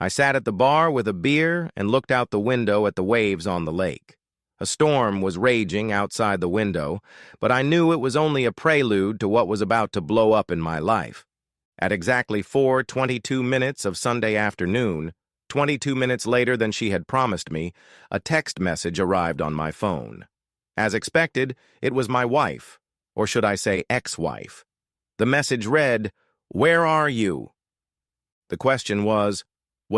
I sat at the bar with a beer and looked out the window at the waves on the lake. A storm was raging outside the window, but I knew it was only a prelude to what was about to blow up in my life. At exactly 4:22 minutes of Sunday afternoon, 22 minutes later than she had promised me, a text message arrived on my phone. As expected, it was my wife, or should I say ex-wife. The message read, "Where are you?" The question was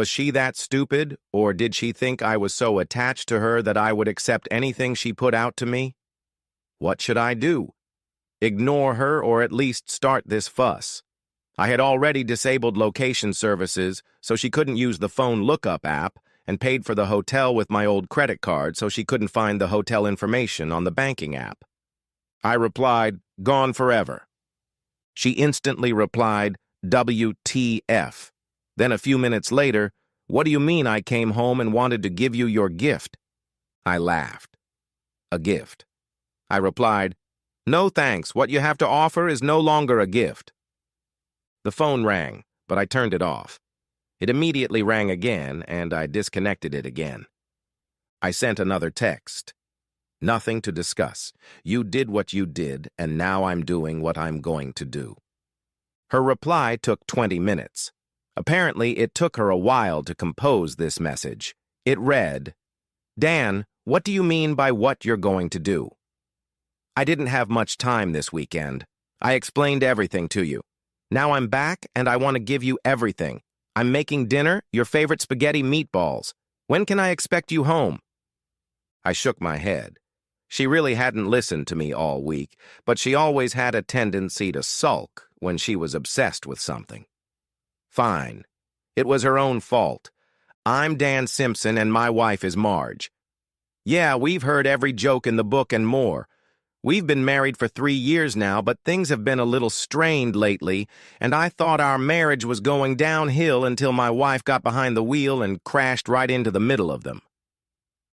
she that stupid, or did she think I was so attached to her that I would accept anything she put out to me? What should I do? Ignore her or at least start this fuss? I had already disabled location services, so she couldn't use the phone lookup app, and paid for the hotel with my old credit card so she couldn't find the hotel information on the banking app. I replied, "Gone forever." She instantly replied, "WTF." Then a few minutes later, "What do you mean I came home and wanted to give you your gift?" I laughed. "A gift." I replied, "No thanks, what you have to offer is no longer a gift." The phone rang, but I turned it off. It immediately rang again, and I disconnected it again. I sent another text. "Nothing to discuss. You did what you did, and now I'm doing what I'm going to do." Her reply took 20 minutes. Apparently, it took her a while to compose this message. It read, "Dan, what do you mean by what you're going to do? I didn't have much time this weekend. I explained everything to you. Now I'm back, and I want to give you everything. I'm making dinner, your favorite spaghetti meatballs. When can I expect you home?" I shook my head. She really hadn't listened to me all week, but she always had a tendency to sulk when she was obsessed with something. Fine. It was her own fault. I'm Dan Simpson and my wife is Marge. Yeah, we've heard every joke in the book and more. We've been married for 3 years now, but things have been a little strained lately, and I thought our marriage was going downhill until my wife got behind the wheel and crashed right into the middle of them.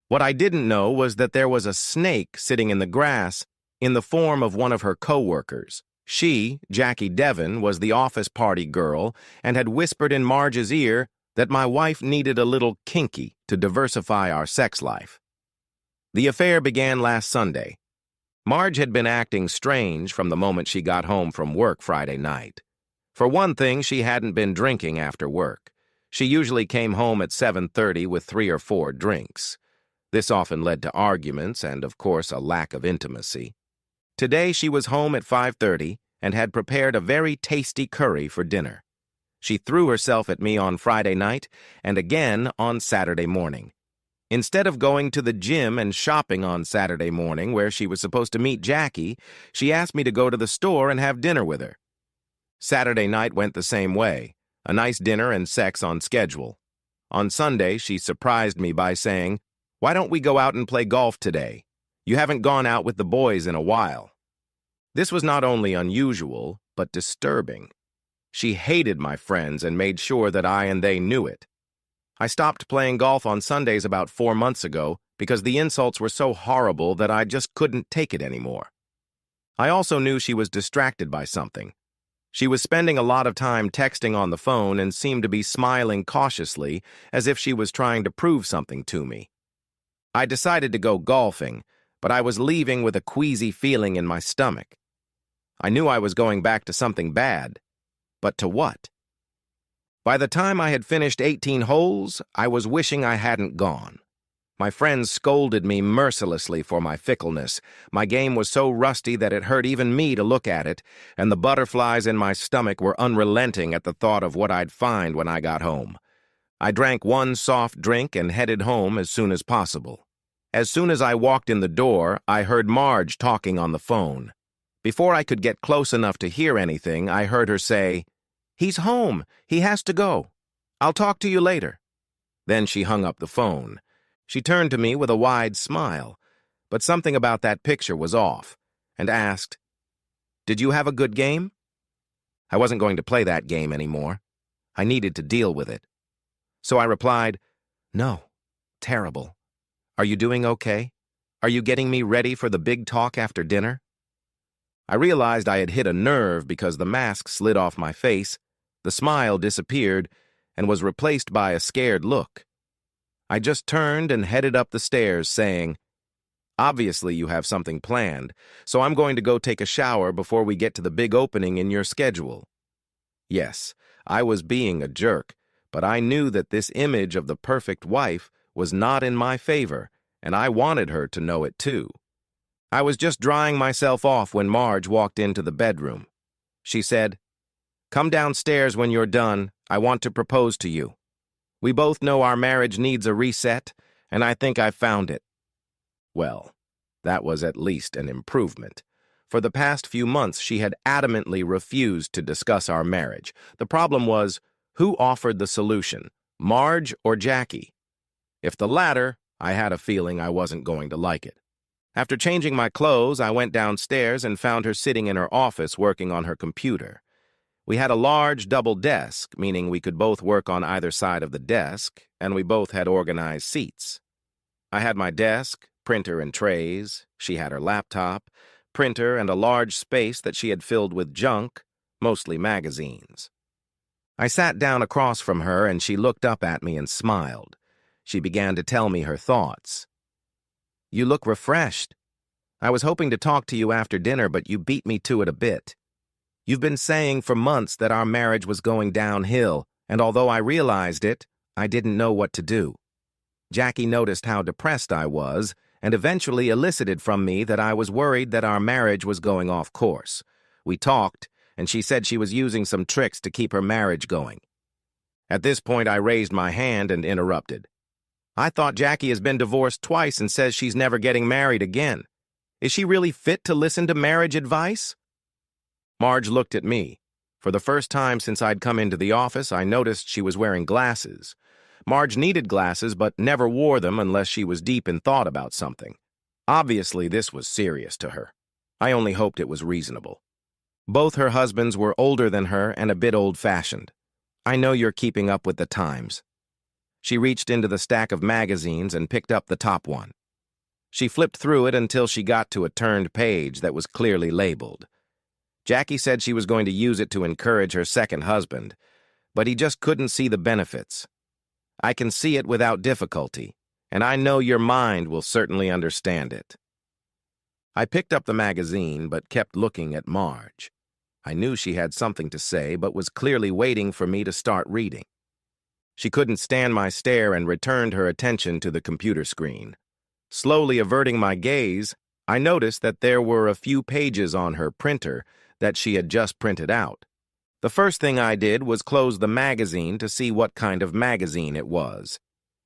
What I didn't know was that there was a snake sitting in the grass in the form of one of her co-workers. She, Jackie Devon, was the office party girl and had whispered in Marge's ear that my wife needed a little kinky to diversify our sex life. The affair began last Sunday. Marge had been acting strange from the moment she got home from work Friday night. For one thing, she hadn't been drinking after work. She usually came home at 7:30 with 3 or 4 drinks. This often led to arguments and, of course, a lack of intimacy. Today she was home at 5:30 and had prepared a very tasty curry for dinner. She threw herself at me on Friday night and again on Saturday morning. Instead of going to the gym and shopping on Saturday morning where she was supposed to meet Jackie, she asked me to go to the store and have dinner with her. Saturday night went the same way, a nice dinner and sex on schedule. On Sunday, she surprised me by saying, "Why don't we go out and play golf today? You haven't gone out with the boys in a while." This was not only unusual, but disturbing. She hated my friends and made sure that I and they knew it. I stopped playing golf on Sundays about 4 months ago because the insults were so horrible that I just couldn't take it anymore. I also knew she was distracted by something. She was spending a lot of time texting on the phone and seemed to be smiling cautiously as if she was trying to prove something to me. I decided to go golfing, but I was leaving with a queasy feeling in my stomach. I knew I was going back to something bad, but to what? By the time I had finished 18 holes, I was wishing I hadn't gone. My friends scolded me mercilessly for my fickleness. My game was so rusty that it hurt even me to look at it, and the butterflies in my stomach were unrelenting at the thought of what I'd find when I got home. I drank one soft drink and headed home as soon as possible. As soon as I walked in the door, I heard Marge talking on the phone. Before I could get close enough to hear anything, I heard her say, "He's home. He has to go. I'll talk to you later." Then she hung up the phone. She turned to me with a wide smile, but something about that picture was off, and asked, "Did you have a good game?" I wasn't going to play that game anymore. I needed to deal with it. So I replied, "No, terrible. Are you doing okay? Are you getting me ready for the big talk after dinner?" I realized I had hit a nerve because the mask slid off my face, the smile disappeared, and was replaced by a scared look. I just turned and headed up the stairs, saying, "Obviously you have something planned, so I'm going to go take a shower before we get to the big opening in your schedule." Yes, I was being a jerk, but I knew that this image of the perfect wife was not in my favor, and I wanted her to know it too. I was just drying myself off when Marge walked into the bedroom. She said, "Come downstairs when you're done. I want to propose to you. We both know our marriage needs a reset, and I think I've found it." Well, that was at least an improvement. For the past few months, she had adamantly refused to discuss our marriage. The problem was, who offered the solution, Marge or Jackie? If the latter, I had a feeling I wasn't going to like it. After changing my clothes, I went downstairs and found her sitting in her office working on her computer. We had a large double desk, meaning we could both work on either side of the desk, and we both had organized seats. I had my desk, printer and trays. She had her laptop, printer, and a large space that she had filled with junk, mostly magazines. I sat down across from her, and she looked up at me and smiled. She began to tell me her thoughts. "You look refreshed. I was hoping to talk to you after dinner, but you beat me to it a bit. You've been saying for months that our marriage was going downhill, and although I realized it, I didn't know what to do. Jackie noticed how depressed I was, and eventually elicited from me that I was worried that our marriage was going off course. We talked, and she said she was using some tricks to keep her marriage going." At this point, I raised my hand and interrupted. "I thought Jackie has been divorced twice and says she's never getting married again. Is she really fit to listen to marriage advice?" Marge looked at me. For the first time since I'd come into the office, I noticed she was wearing glasses. Marge needed glasses, but never wore them unless she was deep in thought about something. Obviously, this was serious to her. I only hoped it was reasonable. Both her husbands were older than her and a bit old-fashioned. "I know you're keeping up with the times." She reached into the stack of magazines and picked up the top one. She flipped through it until she got to a turned page that was clearly labeled. Jackie said she was going to use it to encourage her second husband, but he just couldn't see the benefits. "I can see it without difficulty, and I know your mind will certainly understand it." I picked up the magazine, but kept looking at Marge. I knew she had something to say, but was clearly waiting for me to start reading. She couldn't stand my stare and returned her attention to the computer screen. Slowly averting my gaze, I noticed that there were a few pages on her printer that she had just printed out. The first thing I did was close the magazine to see what kind of magazine it was.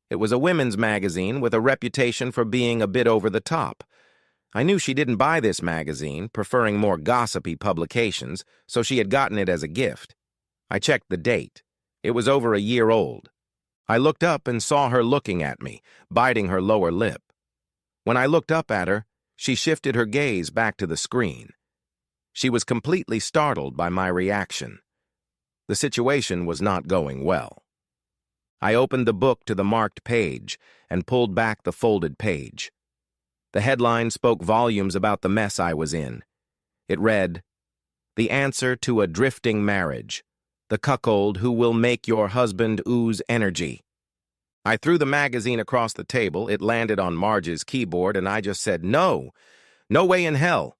It was a women's magazine with a reputation for being a bit over the top. I knew she didn't buy this magazine, preferring more gossipy publications, so she had gotten it as a gift. I checked the date. It was over a year old. I looked up and saw her looking at me, biting her lower lip. When I looked up at her, she shifted her gaze back to the screen. She was completely startled by my reaction. The situation was not going well. I opened the book to the marked page and pulled back the folded page. The headline spoke volumes about the mess I was in. It read, "The answer to a drifting marriage. The cuckold who will make your husband ooze energy." I threw the magazine across the table. It landed on Marge's keyboard, and I just said, "No, no way in hell."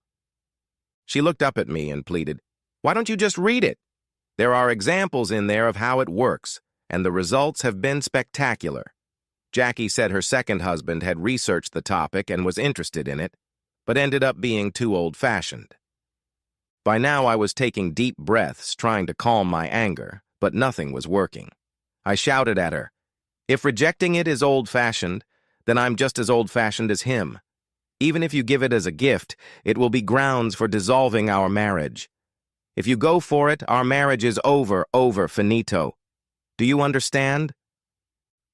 She looked up at me and pleaded, "Why don't you just read it? There are examples in there of how it works, and the results have been spectacular." Jackie said her second husband had researched the topic and was interested in it, but ended up being too old-fashioned. By now I was taking deep breaths, trying to calm my anger, but nothing was working. I shouted at her, "If rejecting it is old-fashioned, then I'm just as old-fashioned as him. Even if you give it as a gift, it will be grounds for dissolving our marriage. If you go for it, our marriage is over, finito. Do you understand?"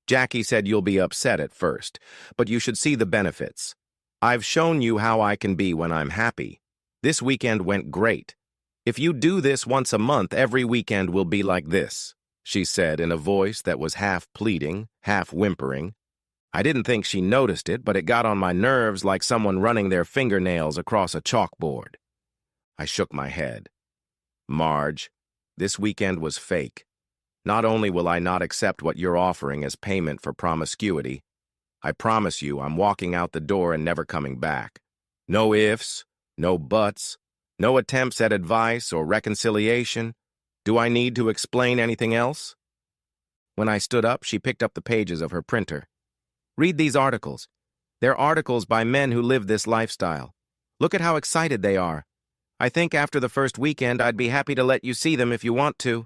Jackie said, "You'll be upset at first, but you should see the benefits. I've shown you how I can be when I'm happy. This weekend went great. If you do this once a month, every weekend will be like this," she said in a voice that was half pleading, half whimpering. I didn't think she noticed it, but it got on my nerves like someone running their fingernails across a chalkboard. I shook my head. "Marge, this weekend was fake. Not only will I not accept what you're offering as payment for promiscuity, I promise you I'm walking out the door and never coming back. No ifs, no buts, no attempts at advice or reconciliation. Do I need to explain anything else? When I stood up, she picked up the pages of her printer. Read these articles. They're articles by men who live this lifestyle. Look at how excited they are. I think after the first weekend, I'd be happy to let you see them if you want to.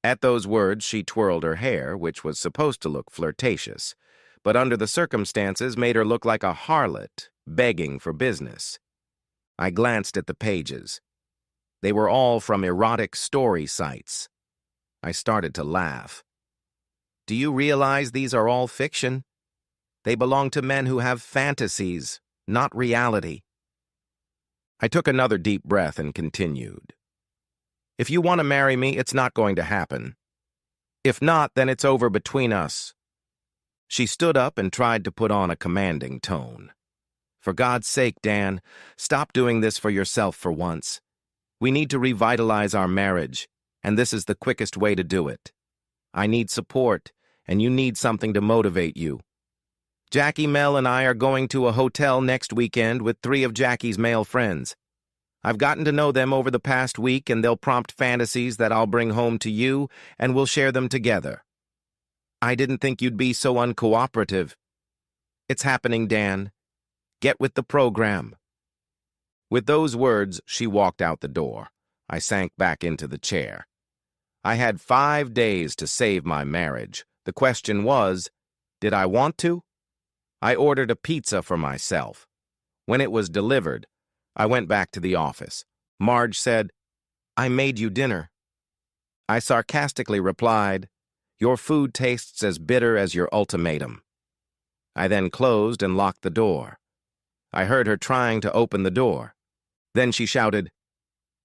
At those words, she twirled her hair, which was supposed to look flirtatious, but under the circumstances made her look like a harlot, begging for business. I glanced at the pages. They were all from erotic story sites. I started to laugh. Do you realize these are all fiction? They belong to men who have fantasies, not reality. I took another deep breath and continued. If you want to marry me, it's not going to happen. If not, then it's over between us. She stood up and tried to put on a commanding tone. For God's sake, Dan, stop doing this for yourself for once. We need to revitalize our marriage, and this is the quickest way to do it. I need support, and you need something to motivate you. Jackie, Mel, and I are going to a hotel next weekend with 3 of Jackie's male friends. I've gotten to know them over the past week, and they'll prompt fantasies that I'll bring home to you, and we'll share them together. I didn't think you'd be so uncooperative. It's happening, Dan. Get with the program. With those words, she walked out the door. I sank back into the chair. I had 5 days to save my marriage. The question was, did I want to? I ordered a pizza for myself. When it was delivered, I went back to the office. Marge said, I made you dinner. I sarcastically replied, your food tastes as bitter as your ultimatum. I then closed and locked the door. I heard her trying to open the door. Then she shouted,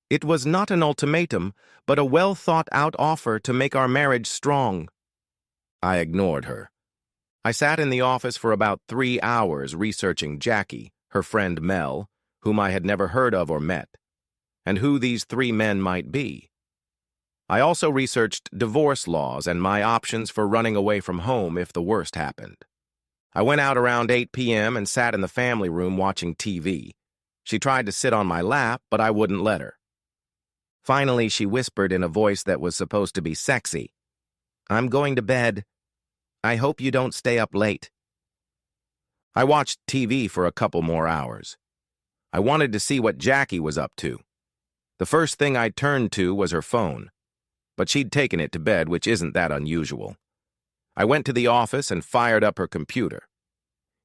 it was not an ultimatum, but a well-thought-out offer to make our marriage strong. I ignored her. I sat in the office for about 3 hours researching Jackie, her friend Mel, whom I had never heard of or met, and who these 3 men might be. I also researched divorce laws and my options for running away from home if the worst happened. I went out around 8 p.m. and sat in the family room watching TV. She tried to sit on my lap, but I wouldn't let her. Finally, she whispered in a voice that was supposed to be sexy, I'm going to bed. I hope you don't stay up late. I watched TV for a couple more hours. I wanted to see what Jackie was up to. The first thing I turned to was her phone, but she'd taken it to bed, which isn't that unusual. I went to the office and fired up her computer.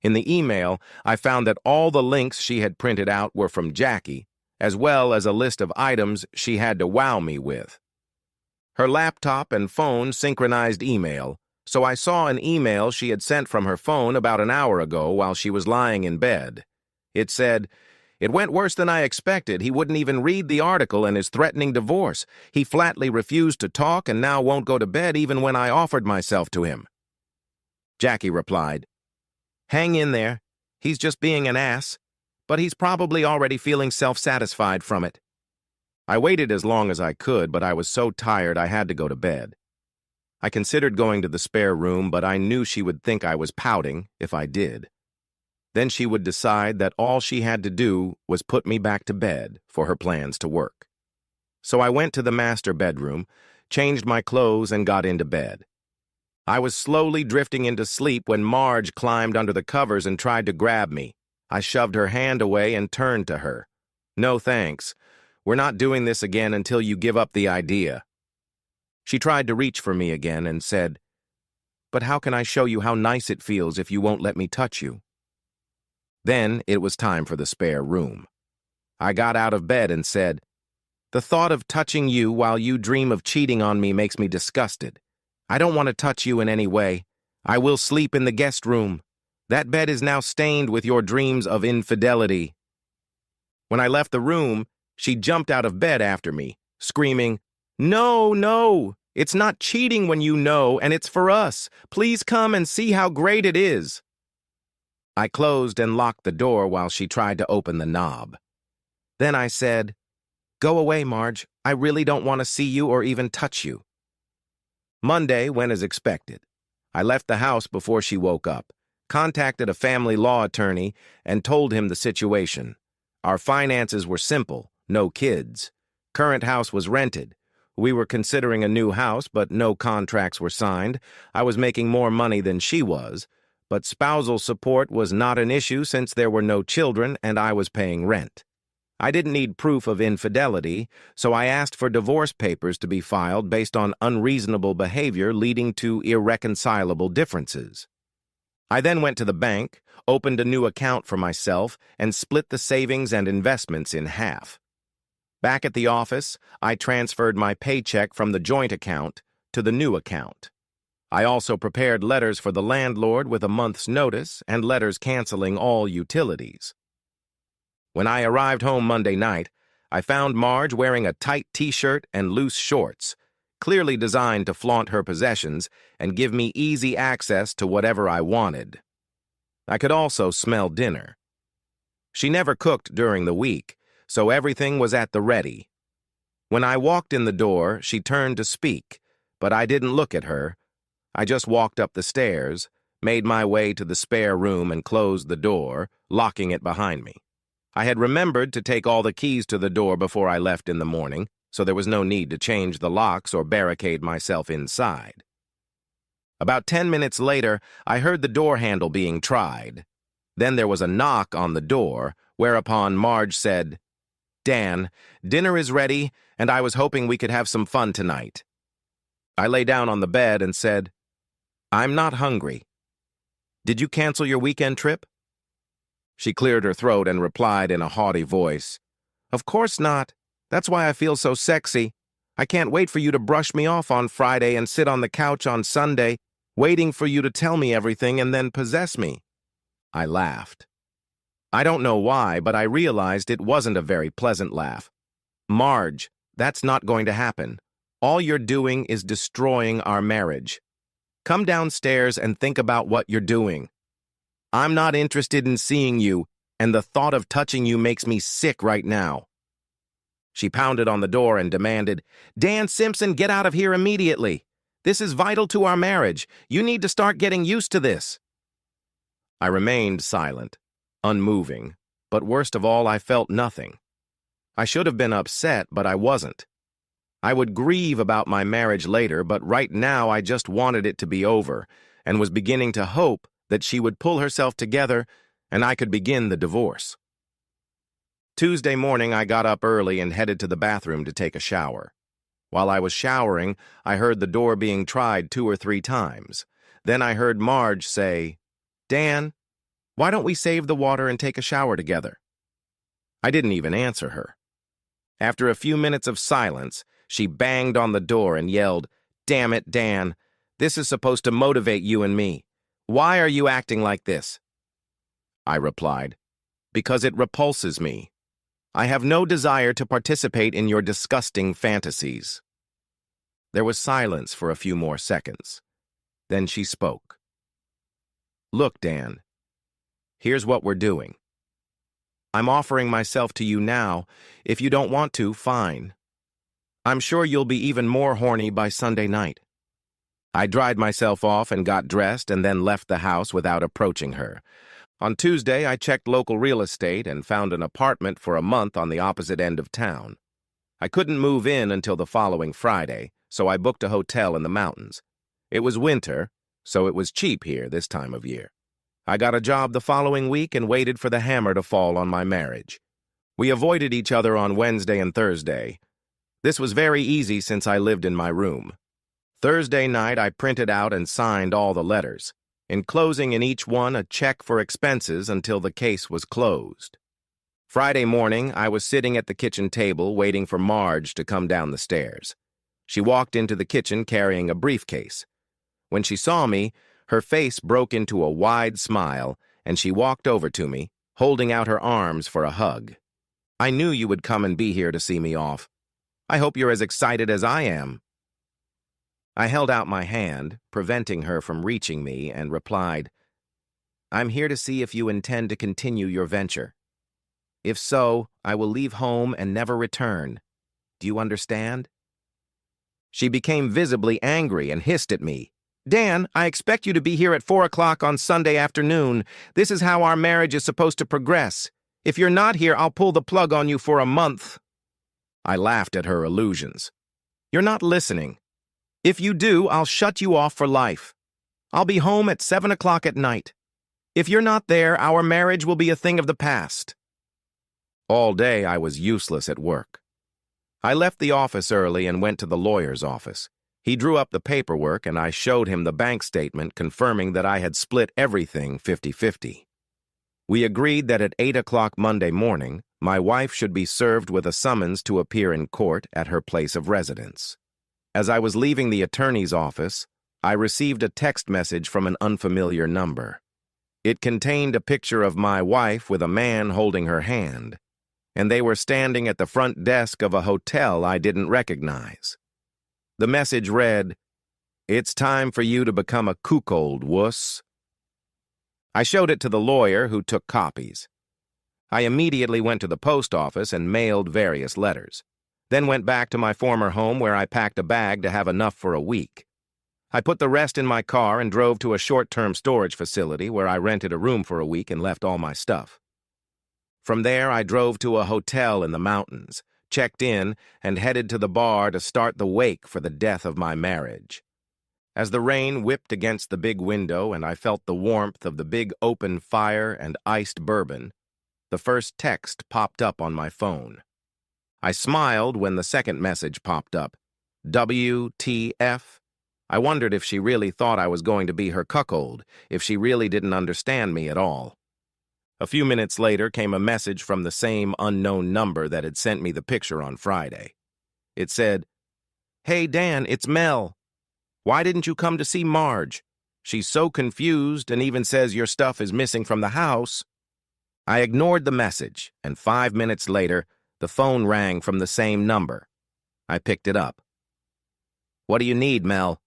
In the email, I found that all the links she had printed out were from Jackie, as well as a list of items she had to wow me with. Her laptop and phone synchronized email, so I saw an email she had sent from her phone about an hour ago while she was lying in bed. It said, it went worse than I expected. He wouldn't even read the article and is threatening divorce. He flatly refused to talk and now won't go to bed even when I offered myself to him. Jackie replied, hang in there. He's just being an ass, but he's probably already feeling self-satisfied from it. I waited as long as I could, but I was so tired I had to go to bed. I considered going to the spare room, but I knew she would think I was pouting if I did. Then she would decide that all she had to do was put me back to bed for her plans to work. So I went to the master bedroom, changed my clothes, and got into bed. I was slowly drifting into sleep when Marge climbed under the covers and tried to grab me. I shoved her hand away and turned to her. No thanks. We're not doing this again until you give up the idea. She tried to reach for me again and said, but how can I show you how nice it feels if you won't let me touch you? Then it was time for the spare room. I got out of bed and said, the thought of touching you while you dream of cheating on me makes me disgusted. I don't want to touch you in any way. I will sleep in the guest room. That bed is now stained with your dreams of infidelity. When I left the room, she jumped out of bed after me, screaming, no, no, it's not cheating when you know, and it's for us. Please come and see how great it is. I closed and locked the door while she tried to open the knob. Then I said, go away, Marge. I really don't want to see you or even touch you. Monday went as expected. I left the house before she woke up, contacted a family law attorney, and told him the situation. Our finances were simple, no kids. Current house was rented. We were considering a new house, but no contracts were signed. I was making more money than she was, but spousal support was not an issue since there were no children and I was paying rent. I didn't need proof of infidelity, so I asked for divorce papers to be filed based on unreasonable behavior leading to irreconcilable differences. I then went to the bank, opened a new account for myself, and split the savings and investments in half. Back at the office, I transferred my paycheck from the joint account to the new account. I also prepared letters for the landlord with a month's notice and letters canceling all utilities. When I arrived home Monday night, I found Marge wearing a tight t-shirt and loose shorts, clearly designed to flaunt her possessions and give me easy access to whatever I wanted. I could also smell dinner. She never cooked during the week, so everything was at the ready. When I walked in the door, she turned to speak, but I didn't look at her. I just walked up the stairs, made my way to the spare room and closed the door, locking it behind me. I had remembered to take all the keys to the door before I left in the morning, so there was no need to change the locks or barricade myself inside. About 10 minutes later, I heard the door handle being tried. Then there was a knock on the door, whereupon Marge said, "Dan, dinner is ready, and I was hoping we could have some fun tonight." I lay down on the bed and said, "I'm not hungry. Did you cancel your weekend trip?" She cleared her throat and replied in a haughty voice, "Of course not. That's why I feel so sexy. I can't wait for you to brush me off on Friday and sit on the couch on Sunday, waiting for you to tell me everything and then possess me." I laughed. I don't know why, but I realized it wasn't a very pleasant laugh. "Marge, that's not going to happen. All you're doing is destroying our marriage. Come downstairs and think about what you're doing. I'm not interested in seeing you, and the thought of touching you makes me sick right now." She pounded on the door and demanded, "Dan Simpson, get out of here immediately. This is vital to our marriage. You need to start getting used to this." I remained silent, unmoving, but worst of all, I felt nothing. I should have been upset, but I wasn't. I would grieve about my marriage later, but right now I just wanted it to be over, and was beginning to hope that she would pull herself together and I could begin the divorce. Tuesday morning, I got up early and headed to the bathroom to take a shower. While I was showering, I heard the door being tried 2 or 3 times. Then I heard Marge say, "Dan, why don't we save the water and take a shower together?" I didn't even answer her. After a few minutes of silence, she banged on the door and yelled, "Damn it, Dan, this is supposed to motivate you and me. Why are you acting like this?" I replied, "Because it repulses me. I have no desire to participate in your disgusting fantasies." There was silence for a few more seconds. Then she spoke. "Look, Dan, here's what we're doing. I'm offering myself to you now. If you don't want to, fine. I'm sure you'll be even more horny by Sunday night." I dried myself off and got dressed and then left the house without approaching her. On Tuesday, I checked local real estate and found an apartment for a month on the opposite end of town. I couldn't move in until the following Friday, so I booked a hotel in the mountains. It was winter, so it was cheap here this time of year. I got a job the following week and waited for the hammer to fall on my marriage. We avoided each other on Wednesday and Thursday. This was very easy since I lived in my room. Thursday night, I printed out and signed all the letters, enclosing in each one a check for expenses until the case was closed. Friday morning, I was sitting at the kitchen table waiting for Marge to come down the stairs. She walked into the kitchen carrying a briefcase. When she saw me, her face broke into a wide smile, and she walked over to me, holding out her arms for a hug. "I knew you would come and be here to see me off. I hope you're as excited as I am." I held out my hand, preventing her from reaching me, and replied, "I'm here to see if you intend to continue your venture. If so, I will leave home and never return. Do you understand?" She became visibly angry and hissed at me. Dan, I expect you to be here at 4 o'clock on Sunday afternoon. This is how our marriage is supposed to progress. If you're not here, I'll pull the plug on you for a month. I laughed at her illusions. You're not listening. If you do, I'll shut you off for life. I'll be home at 7 o'clock at night. If you're not there, our marriage will be a thing of the past. All day I was useless at work. I left the office early and went to the lawyer's office. He drew up the paperwork and I showed him the bank statement confirming that I had split everything 50-50. We agreed that at 8 o'clock Monday morning, my wife should be served with a summons to appear in court at her place of residence. As I was leaving the attorney's office, I received a text message from an unfamiliar number. It contained a picture of my wife with a man holding her hand, and they were standing at the front desk of a hotel I didn't recognize. The message read, "It's time for you to become a cuckold, wuss." I showed it to the lawyer, who took copies. I immediately went to the post office and mailed various letters, then went back to my former home where I packed a bag to have enough for a week. I put the rest in my car and drove to a short-term storage facility where I rented a room for a week and left all my stuff. From there, I drove to a hotel in the mountains, checked in, and headed to the bar to start the wake for the death of my marriage. As the rain whipped against the big window and I felt the warmth of the big open fire and iced bourbon, the first text popped up on my phone. I smiled when the second message popped up. WTF? I wondered if she really thought I was going to be her cuckold, if she really didn't understand me at all. A few minutes later came a message from the same unknown number that had sent me the picture on Friday. It said, "Hey Dan, it's Mel. Why didn't you come to see Marge? She's so confused and even says your stuff is missing from the house." I ignored the message, and 5 minutes later, the phone rang from the same number. I picked it up. "What do you need, Mel?"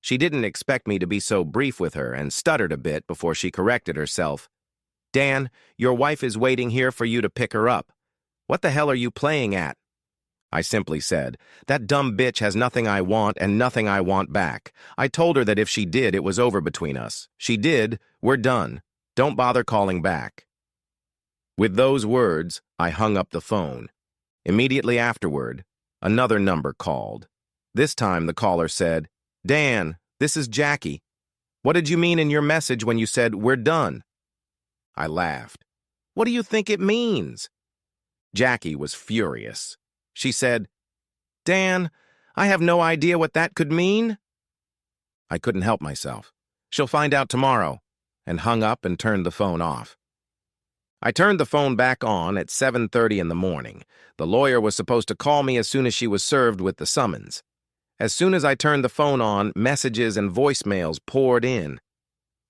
She didn't expect me to be so brief with her and stuttered a bit before she corrected herself. "Dan, your wife is waiting here for you to pick her up. What the hell are you playing at?" I simply said, "That dumb bitch has nothing I want and nothing I want back. I told her that if she did, it was over between us. She did, we're done. Don't bother calling back." With those words, I hung up the phone. Immediately afterward, another number called. This time the caller said, "Dan, this is Jackie. What did you mean in your message when you said, 'we're done'?" I laughed. "What do you think it means?" Jackie was furious. She said, "Dan, I have no idea what that could mean." I couldn't help myself. "She'll find out tomorrow," and hung up and turned the phone off. I turned the phone back on at 7:30 in the morning. The lawyer was supposed to call me as soon as she was served with the summons. As soon as I turned the phone on, messages and voicemails poured in.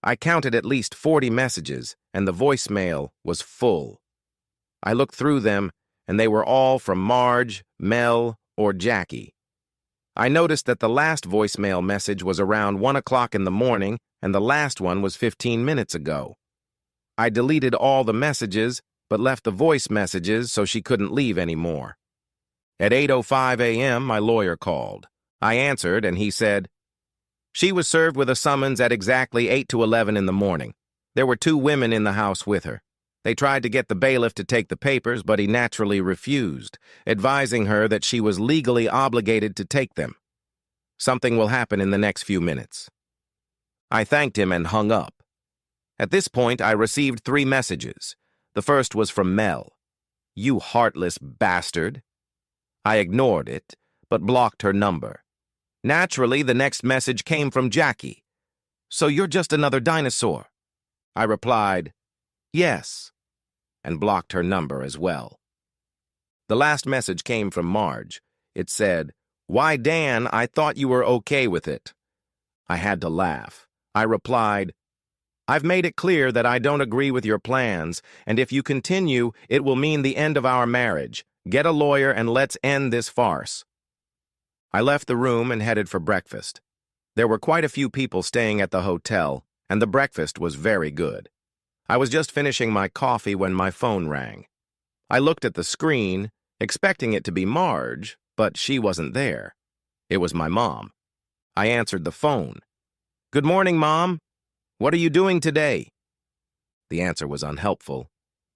I counted at least 40 messages, and the voicemail was full. I looked through them, and they were all from Marge, Mel, or Jackie. I noticed that the last voicemail message was around 1 o'clock in the morning, and the last one was 15 minutes ago. I deleted all the messages, but left the voice messages so she couldn't leave anymore. At 8:05 a.m., my lawyer called. I answered, and he said, "She was served with a summons at exactly 8 to 11 in the morning. There were 2 women in the house with her. They tried to get the bailiff to take the papers, but he naturally refused, advising her that she was legally obligated to take them. Something will happen in the next few minutes." I thanked him and hung up. At this point, I received 3 messages. The first was from Mel. "You heartless bastard." I ignored it, but blocked her number. Naturally, the next message came from Jackie. "So you're just another dinosaur." I replied, "Yes," and blocked her number as well. The last message came from Marge. It said, "Why, Dan, I thought you were okay with it." I had to laugh. I replied, "I've made it clear that I don't agree with your plans, and if you continue, it will mean the end of our marriage. Get a lawyer and let's end this farce." I left the room and headed for breakfast. There were quite a few people staying at the hotel, and the breakfast was very good. I was just finishing my coffee when my phone rang. I looked at the screen, expecting it to be Marge, but she wasn't there. It was my mom. I answered the phone. "Good morning, Mom. What are you doing today?" The answer was unhelpful.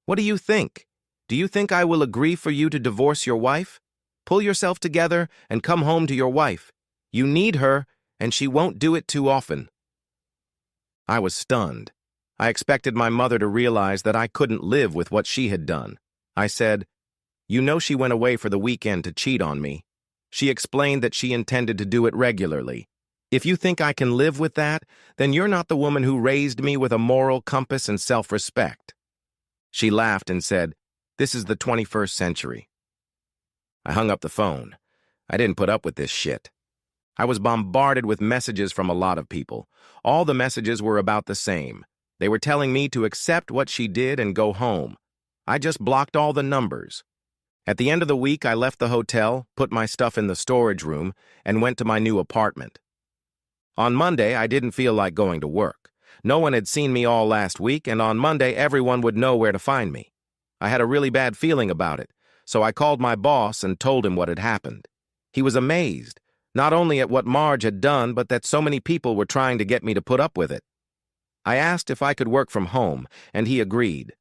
"What do you think? Do you think I will agree for you to divorce your wife? Pull yourself together and come home to your wife. You need her, and she won't do it too often." I was stunned. I expected my mother to realize that I couldn't live with what she had done. I said, "You know she went away for the weekend to cheat on me. She explained that she intended to do it regularly. If you think I can live with that, then you're not the woman who raised me with a moral compass and self-respect." She laughed and said, "This is the 21st century." I hung up the phone. I didn't put up with this shit. I was bombarded with messages from a lot of people. All the messages were about the same. They were telling me to accept what she did and go home. I just blocked all the numbers. At the end of the week, I left the hotel, put my stuff in the storage room, and went to my new apartment. On Monday, I didn't feel like going to work. No one had seen me all last week, and on Monday, everyone would know where to find me. I had a really bad feeling about it, so I called my boss and told him what had happened. He was amazed, not only at what Marge had done, but that so many people were trying to get me to put up with it. I asked if I could work from home, and he agreed.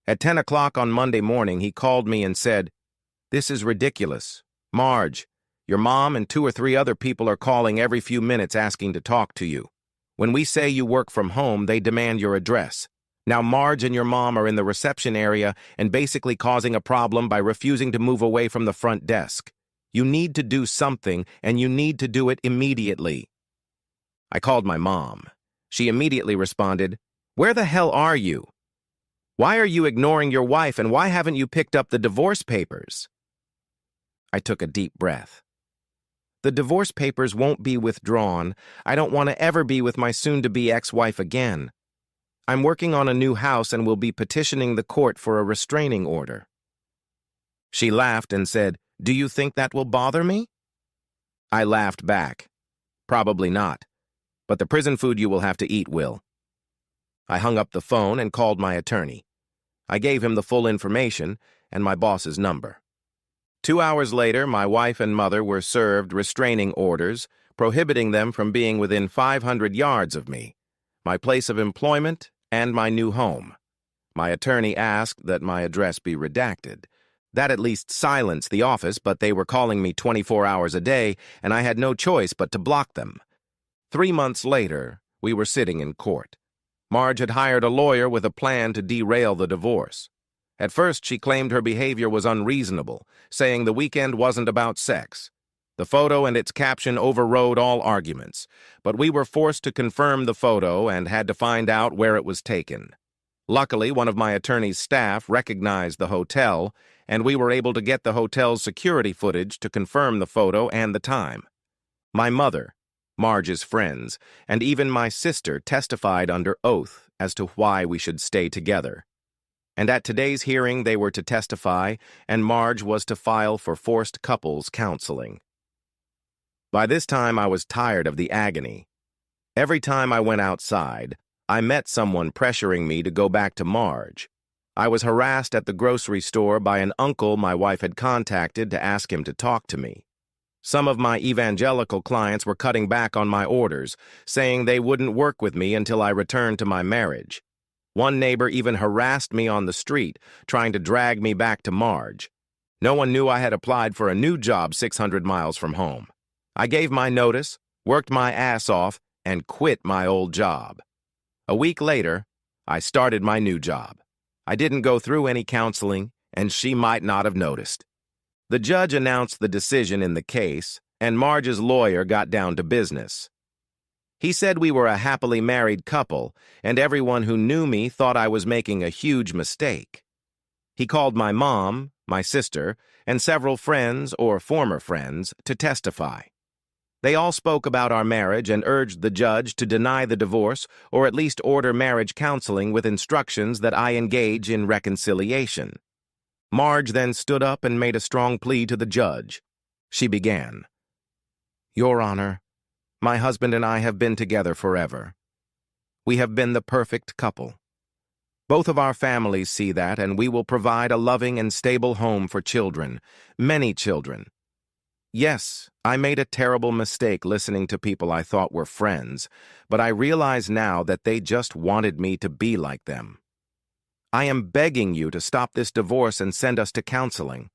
At 10 o'clock on Monday morning, he called me and said, "This is ridiculous. Marge, your mom and 2 or 3 other people are calling every few minutes asking to talk to you. When we say you work from home, they demand your address. Now Marge and your mom are in the reception area and basically causing a problem by refusing to move away from the front desk. You need to do something, and you need to do it immediately." I called my mom. She immediately responded, "Where the hell are you? Why are you ignoring your wife, and why haven't you picked up the divorce papers?" I took a deep breath. The divorce papers won't be withdrawn. I don't want to ever be with my soon-to-be ex-wife again. I'm working on a new house and will be petitioning the court for a restraining order. She laughed and said, "Do you think that will bother me?" I laughed back. "Probably not. But the prison food you will have to eat will." I hung up the phone and called my attorney. I gave him the full information and my boss's number. 2 hours later, my wife and mother were served restraining orders, prohibiting them from being within 500 yards of me, my place of employment, and my new home. My attorney asked that my address be redacted. That at least silenced the office, but they were calling me 24 hours a day, and I had no choice but to block them. 3 months later, we were sitting in court. Marge had hired a lawyer with a plan to derail the divorce. At first, she claimed her behavior was unreasonable, saying the weekend wasn't about sex. The photo and its caption overrode all arguments, but we were forced to confirm the photo and had to find out where it was taken. Luckily, one of my attorney's staff recognized the hotel, and we were able to get the hotel's security footage to confirm the photo and the time. My mother, Marge's friends, and even my sister testified under oath as to why we should stay together. And at today's hearing, they were to testify, and Marge was to file for forced couples counseling. By this time, I was tired of the agony. Every time I went outside, I met someone pressuring me to go back to Marge. I was harassed at the grocery store by an uncle my wife had contacted to ask him to talk to me. Some of my evangelical clients were cutting back on my orders, saying they wouldn't work with me until I returned to my marriage. One neighbor even harassed me on the street, trying to drag me back to Marge. No one knew I had applied for a new job 600 miles from home. I gave my notice, worked my ass off, and quit my old job. A week later, I started my new job. I didn't go through any counseling, and she might not have noticed. The judge announced the decision in the case, and Marge's lawyer got down to business. He said we were a happily married couple, and everyone who knew me thought I was making a huge mistake. He called my mom, my sister, and several friends or former friends to testify. They all spoke about our marriage and urged the judge to deny the divorce or at least order marriage counseling with instructions that I engage in reconciliation. Marge then stood up and made a strong plea to the judge. She began, "Your Honor, my husband and I have been together forever. We have been the perfect couple. Both of our families see that, and we will provide a loving and stable home for children, many children. Yes, I made a terrible mistake listening to people I thought were friends, but I realize now that they just wanted me to be like them. I am begging you to stop this divorce and send us to counseling.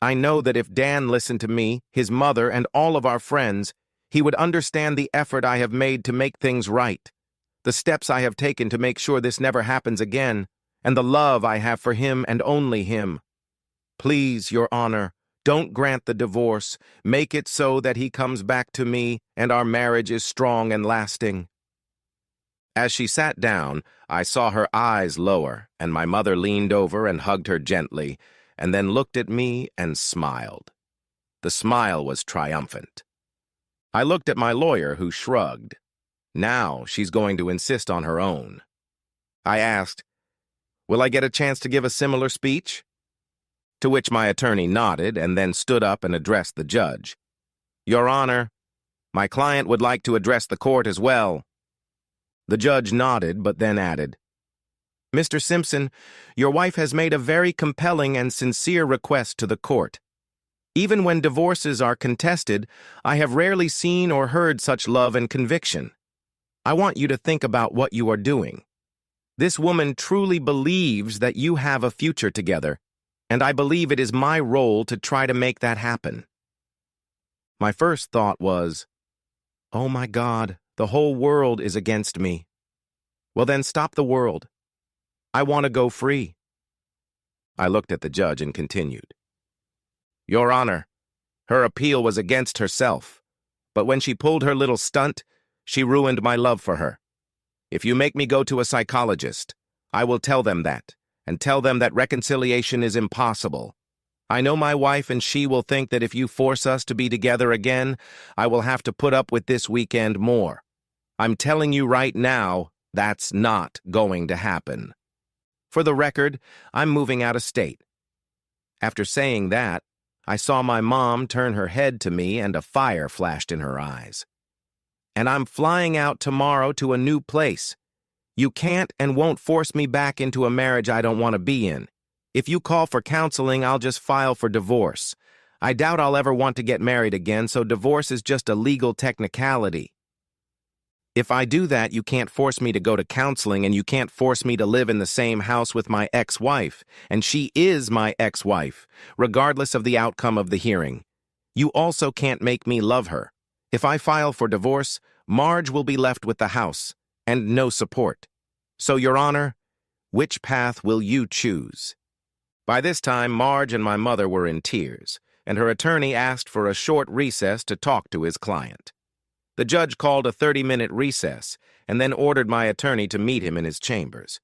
I know that if Dan listened to me, his mother, and all of our friends, he would understand the effort I have made to make things right, the steps I have taken to make sure this never happens again, and the love I have for him and only him. Please, Your Honor, don't grant the divorce. Make it so that he comes back to me and our marriage is strong and lasting. As she sat down, I saw her eyes lower, and my mother leaned over and hugged her gently, and then looked at me and smiled. The smile was triumphant. I looked at my lawyer, who shrugged. Now she's going to insist on her own. I asked, "Will I get a chance to give a similar speech?" To which my attorney nodded and then stood up and addressed the judge. "Your Honor, my client would like to address the court as well." The judge nodded, but then added, "Mr. Simpson, your wife has made a very compelling and sincere request to the court. Even when divorces are contested, I have rarely seen or heard such love and conviction. I want you to think about what you are doing. This woman truly believes that you have a future together, and I believe it is my role to try to make that happen." My first thought was, "Oh my God, the whole world is against me." Well then, stop the world. I want to go free. I looked at the judge and continued. "Your Honor, her appeal was against herself, but when she pulled her little stunt, she ruined my love for her. If you make me go to a psychologist, I will tell them that, and tell them that reconciliation is impossible. I know my wife and she will think that if you force us to be together again, I will have to put up with this weekend more. I'm telling you right now, that's not going to happen. For the record, I'm moving out of state." After saying that, I saw my mom turn her head to me and a fire flashed in her eyes. "And I'm flying out tomorrow to a new place. You can't and won't force me back into a marriage I don't want to be in. If you call for counseling, I'll just file for divorce. I doubt I'll ever want to get married again, so divorce is just a legal technicality. If I do that, you can't force me to go to counseling, and you can't force me to live in the same house with my ex-wife, and she is my ex-wife, regardless of the outcome of the hearing. You also can't make me love her. If I file for divorce, Marge will be left with the house, and no support. So, Your Honor, which path will you choose?" By this time, Marge and my mother were in tears, and her attorney asked for a short recess to talk to his client. The judge called a 30-minute recess and then ordered my attorney to meet him in his chambers.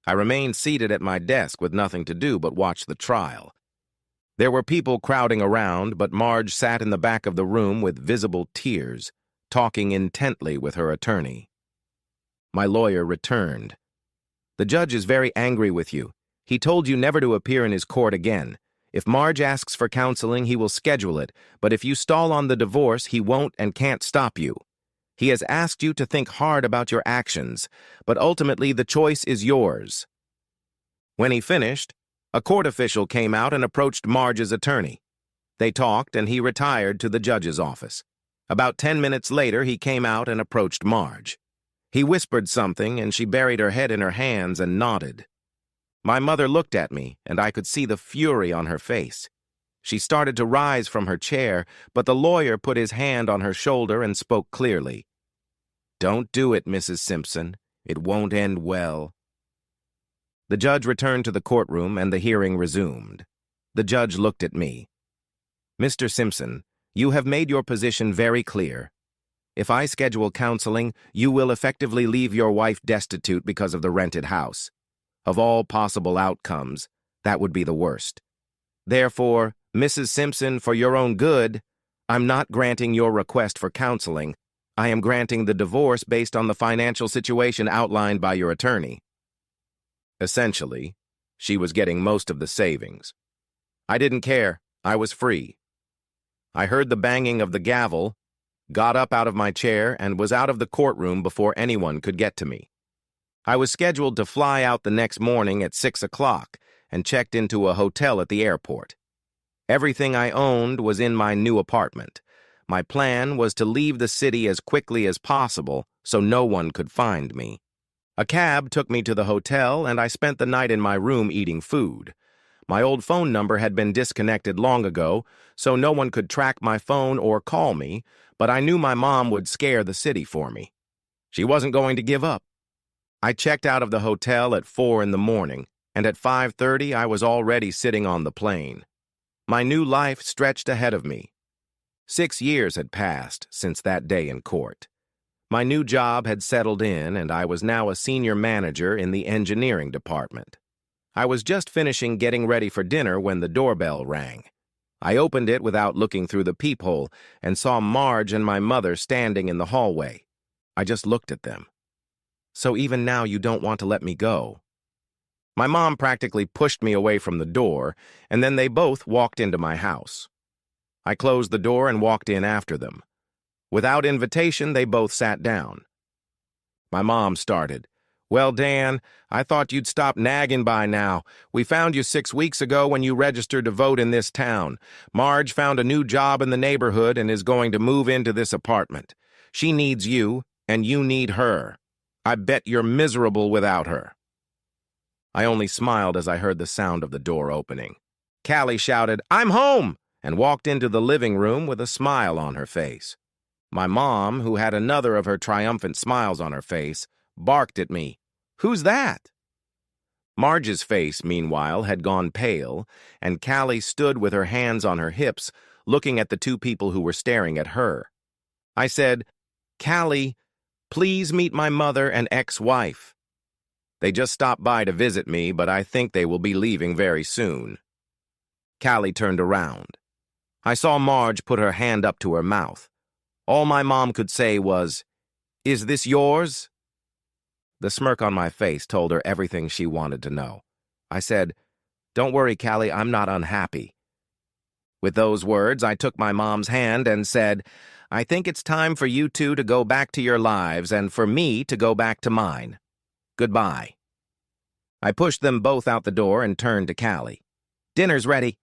I remained seated at my desk with nothing to do but watch the trial. There were people crowding around, but Marge sat in the back of the room with visible tears, talking intently with her attorney. My lawyer returned. "The judge is very angry with you. He told you never to appear in his court again. If Marge asks for counseling, he will schedule it, but if you stall on the divorce, he won't and can't stop you. He has asked you to think hard about your actions, but ultimately the choice is yours." When he finished, a court official came out and approached Marge's attorney. They talked, and he retired to the judge's office. About 10 minutes later, he came out and approached Marge. He whispered something, and she buried her head in her hands and nodded. My mother looked at me, and I could see the fury on her face. She started to rise from her chair, but the lawyer put his hand on her shoulder and spoke clearly. "Don't do it, Mrs. Simpson. It won't end well." The judge returned to the courtroom, and the hearing resumed. The judge looked at me. "Mr. Simpson, you have made your position very clear. If I schedule counseling, you will effectively leave your wife destitute because of the rented house. Of all possible outcomes, that would be the worst. Therefore, Mrs. Simpson, for your own good, I'm not granting your request for counseling. I am granting the divorce based on the financial situation outlined by your attorney." Essentially, she was getting most of the savings. I didn't care. I was free. I heard the banging of the gavel, got up out of my chair, and was out of the courtroom before anyone could get to me. I was scheduled to fly out the next morning at 6 o'clock and checked into a hotel at the airport. Everything I owned was in my new apartment. My plan was to leave the city as quickly as possible so no one could find me. A cab took me to the hotel, and I spent the night in my room eating food. My old phone number had been disconnected long ago, so no one could track my phone or call me, but I knew my mom would scare the city for me. She wasn't going to give up. I checked out of the hotel at 4 in the morning, and at 5:30 I was already sitting on the plane. My new life stretched ahead of me. 6 years had passed since that day in court. My new job had settled in, and I was now a senior manager in the engineering department. I was just finishing getting ready for dinner when the doorbell rang. I opened it without looking through the peephole and saw Marge and my mother standing in the hallway. I just looked at them. "So even now you don't want to let me go?" My mom practically pushed me away from the door, and then they both walked into my house. I closed the door and walked in after them. Without invitation, they both sat down. My mom started. "Well, Dan, I thought you'd stop nagging by now. We found you 6 weeks ago when you registered to vote in this town. Marge found a new job in the neighborhood and is going to move into this apartment. She needs you, and you need her. I bet you're miserable without her." I only smiled as I heard the sound of the door opening. Callie shouted, "I'm home!" and walked into the living room with a smile on her face. My mom, who had another of her triumphant smiles on her face, barked at me. "Who's that?" Marge's face, meanwhile, had gone pale, and Callie stood with her hands on her hips, looking at the two people who were staring at her. I said, "Callie, please meet my mother and ex-wife. They just stopped by to visit me, but I think they will be leaving very soon." Callie turned around. I saw Marge put her hand up to her mouth. All my mom could say was, "Is this yours?" The smirk on my face told her everything she wanted to know. I said, "Don't worry, Callie, I'm not unhappy." With those words, I took my mom's hand and said, "I think it's time for you two to go back to your lives and for me to go back to mine. Goodbye." I pushed them both out the door and turned to Callie. "Dinner's ready.